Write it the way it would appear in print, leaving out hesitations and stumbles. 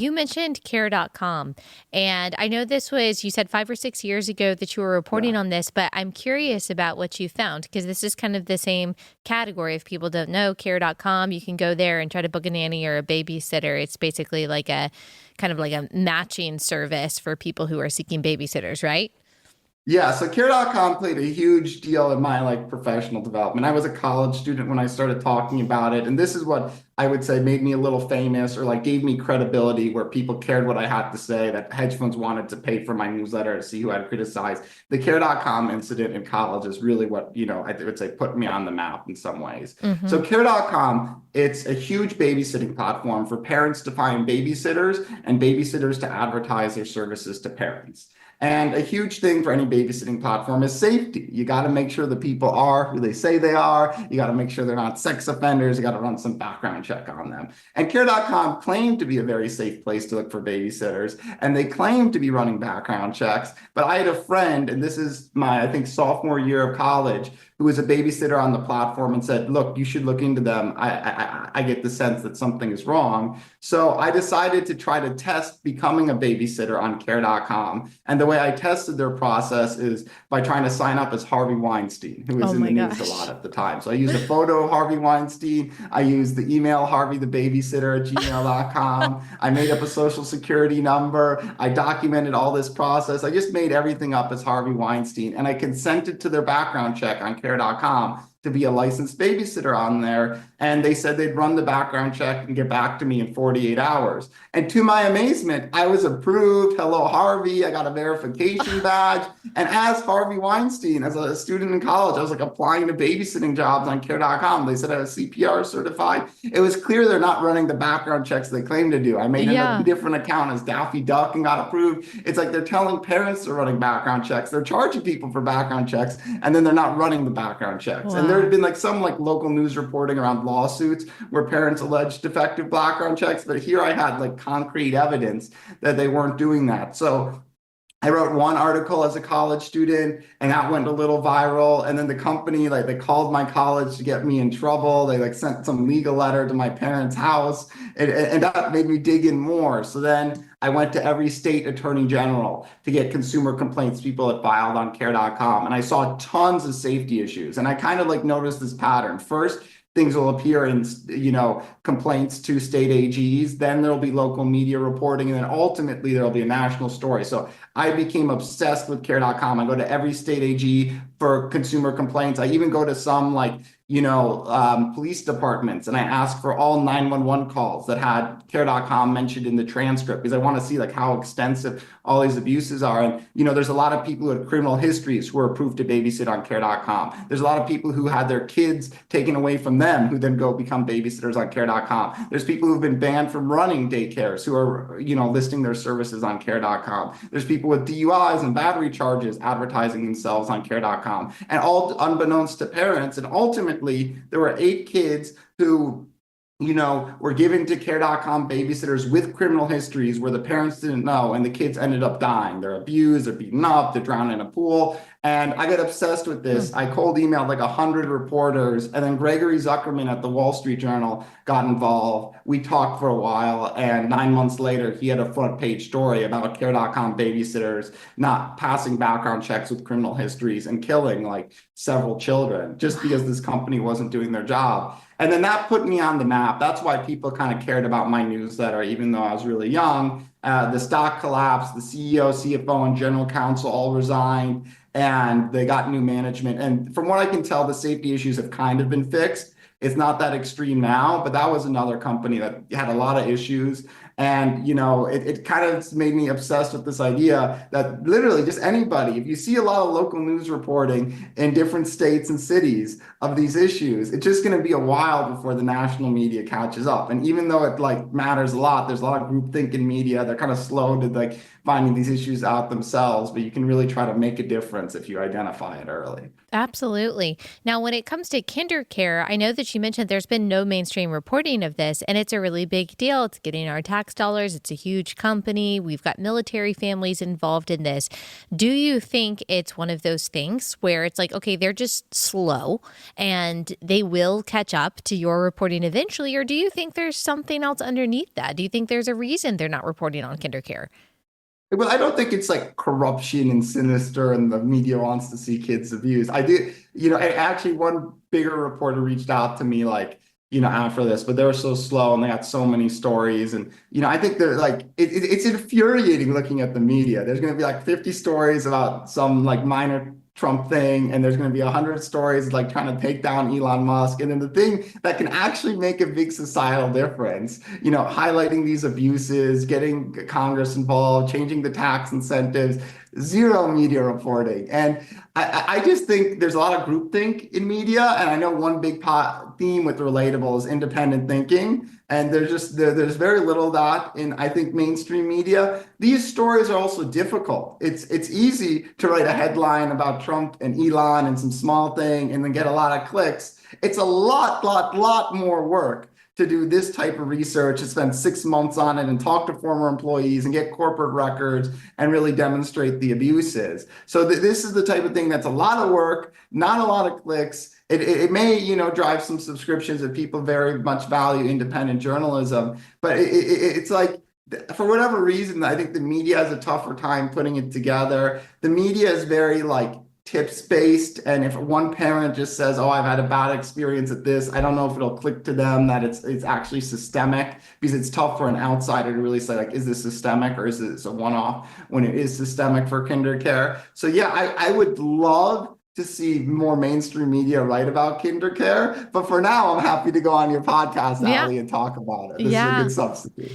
You mentioned care.com, and I know this was, you said 5 or 6 years ago that you were reporting Yeah. on this, but I'm curious about what you found because this is kind of the same category. If people don't know care.com, you can go there and try to book a nanny or a babysitter. It's basically like a kind of like a matching service for people who are seeking babysitters, right? Yeah, so Care.com played a huge deal in my professional development. I was a college student when I started talking about it, and this is what I would say made me a little famous or gave me credibility where people cared what I had to say, that hedge funds wanted to pay for my newsletter to see who I'd criticize. The Care.com incident in college is really what, I would say put me on the map in some ways. Mm-hmm. So Care.com, it's a huge babysitting platform for parents to find babysitters and babysitters to advertise their services to parents. And a huge thing for any babysitting platform is safety. You got to make sure the people are who they say they are. You got to make sure they're not sex offenders. You got to run some background check on them. And Care.com claimed to be a very safe place to look for babysitters. And they claimed to be running background checks. But I had a friend, and this is my, I think, sophomore year of college, who was a babysitter on the platform and said, look, you should look into them. I get the sense that something is wrong. So I decided to try to test becoming a babysitter on Care.com. And the way I tested their process is by trying to sign up as Harvey Weinstein, who was Oh in the my news a lot gosh. at the time. So I used a photo of Harvey Weinstein. I used the email harveythebabysitter@gmail.com. I made up a social security number. I documented all this process. I just made everything up as Harvey Weinstein. And I consented to their background check on Care.com to be a licensed babysitter on there. And they said they'd run the background check and get back to me in 48 hours. And to my amazement, I was approved. Hello, Harvey. I got a verification badge. And as Harvey Weinstein, as a student in college, I was applying to babysitting jobs on Care.com. They said I was CPR certified. It was clear they're not running the background checks they claim to do. I made a Yeah. different account as Daffy Duck and got approved. It's like they're telling parents they're running background checks. They're charging people for background checks, and then they're not running the background checks. And there had Wow. been some local news reporting around lawsuits where parents alleged defective background checks, but here I had concrete evidence that they weren't doing that. So I wrote one article as a college student, and that went a little viral. And then the company, they called my college to get me in trouble. They sent some legal letter to my parents' house, and that made me dig in more. So then I went to every state attorney general to get consumer complaints people had filed on care.com. And I saw tons of safety issues. And I kind of noticed this pattern. First, things will appear in, complaints to state AGs, then there'll be local media reporting, and then ultimately there'll be a national story. So I became obsessed with care.com. I go to every state AG for consumer complaints. I even go to some police departments, and I ask for all 911 calls that had care.com mentioned in the transcript because I want to see how extensive all these abuses are. And, there's a lot of people who have criminal histories who are approved to babysit on care.com. There's a lot of people who had their kids taken away from them who then go become babysitters on care.com. There's people who've been banned from running daycares who are, listing their services on care.com. There's people with DUIs and battery charges advertising themselves on care.com, and all unbeknownst to parents. And ultimately, there were 8 kids who were given to care.com babysitters with criminal histories where the parents didn't know, and the kids ended up dying. They're abused, they're beaten up, they're drowned in a pool. And I got obsessed with this. I cold emailed 100 reporters, and then Gregory Zuckerman at the Wall Street Journal got involved. We talked for a while, and 9 months later, he had a front page story about care.com babysitters not passing background checks with criminal histories and killing several children just because this company wasn't doing their job. And then that put me on the map. That's why people kind of cared about my newsletter, even though I was really young. The stock collapsed, the CEO, CFO, and general counsel all resigned, and they got new management. And from what I can tell, the safety issues have kind of been fixed. It's not that extreme now, but that was another company that had a lot of issues. And, it kind of made me obsessed with this idea that literally just anybody, if you see a lot of local news reporting in different states and cities of these issues, it's just going to be a while before the national media catches up. And even though it matters a lot, there's a lot of groupthink in media. They're kind of slow to finding these issues out themselves, but you can really try to make a difference if you identify it early. Absolutely. Now, when it comes to kinder care, I know that you mentioned there's been no mainstream reporting of this, and it's a really big deal. It's getting our tax dollars. It's a huge company. We've got military families involved in this. Do you think it's one of those things where it's like, okay, they're just slow and they will catch up to your reporting eventually? Or do you think there's something else underneath that? Do you think there's a reason they're not reporting on kinder care? Well, I don't think it's like corruption and sinister and the media wants to see kids abused. I did, actually one bigger reporter reached out to me like, after this, but they were so slow and they got so many stories. And, I think they're like, it's infuriating looking at the media. There's going to be like 50 stories about some like minor Trump thing, and there's going to be 100 stories like trying to take down Elon Musk. And then the thing that can actually make a big societal difference, highlighting these abuses, getting Congress involved, changing the tax incentives, zero media reporting. And I just think there's a lot of groupthink in media. And I know one big theme with Relatable is independent thinking. And there's very little of that in, I think, mainstream media. These stories are also difficult. It's easy to write a headline about Trump and Elon and some small thing and then get a lot of clicks. It's a lot more work to do this type of research, to spend 6 months on it and talk to former employees and get corporate records and really demonstrate the abuses. So this is the type of thing that's a lot of work, not a lot of clicks. It may, drive some subscriptions if people very much value independent journalism, but it's like, for whatever reason, I think the media has a tougher time putting it together. The media is very like tips based, and if one parent just says, "Oh, I've had a bad experience at this," I don't know if it'll click to them that it's actually systemic, because it's tough for an outsider to really say like, is this systemic or is this a one-off when it is systemic for kinder care? So yeah, I would love to see more mainstream media write about kinder care, but for now, I'm happy to go on your podcast, Yeah. Allie, and talk about it. This is a Yeah. good substitute.